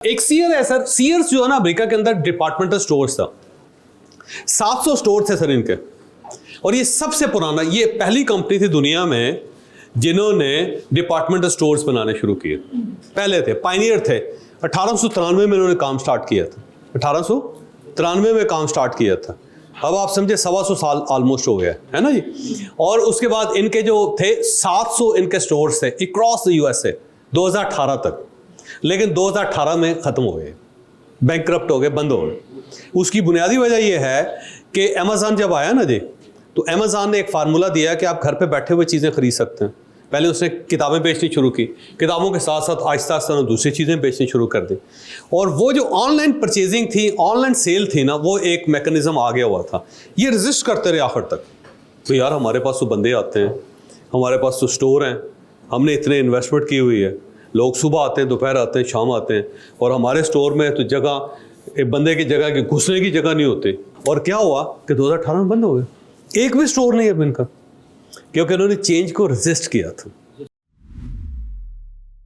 एक सीयर है sir, seers जो है ना अमेरिका के अंदर डिपार्टमेंटल स्टोर्स था। 700 स्टोर थे सर इनके, और ये सबसे पुराना, ये पहली कंपनी थी दुनिया में जिन्होंने डिपार्टमेंटल स्टोर्स बनाने शुरू किए। पहले थे, पायनियर थे। 1893 में इन्होंने काम स्टार्ट किया था। 1893 में काम स्टार्ट किया था। अब आप समझे 125 साल ऑलमोस्ट हो गया है ना जी। और उसके बाद इनके जो थे 700 इनके स्टोर्स थे अक्रॉस द यूएसए 2018 तक। लेकिन 2018 में ख़त्म हो गए, बैंकक्रप्ट हो गए, बंद हो गए। उसकी बुनियादी वजह यह है कि अमेज़न जब आया ना जी, तो अमेज़न ने एक फार्मूला दिया कि आप घर पे बैठे हुए चीज़ें खरीद सकते हैं। पहले उसने किताबें बेचनी शुरू की, किताबों के साथ साथ आहिस्ता आहिस्ता दूसरी चीज़ें बेचनी शुरू कर दी। और वो जो ऑनलाइन परचेजिंग थी, ऑनलाइन सेल थी ना, वो एक मैकेनिज्म आ गया हुआ था। ये रेजिस्ट करते रहे आखिर तक। तो यार हमारे पास तो बंदे आते हैं, हमारे पास तो स्टोर हैं, हमने इतने इन्वेस्टमेंट की हुई है, लोग सुबह आते हैं, दोपहर आते हैं, शाम आते हैं, और हमारे स्टोर में तो जगह, एक बंदे की जगह की घुसने की जगह नहीं होती। और क्या हुआ कि 2018 में बंद हो गए, एक भी स्टोर नहीं है अब इनका, क्योंकि उन्होंने चेंज को रेजिस्ट किया था।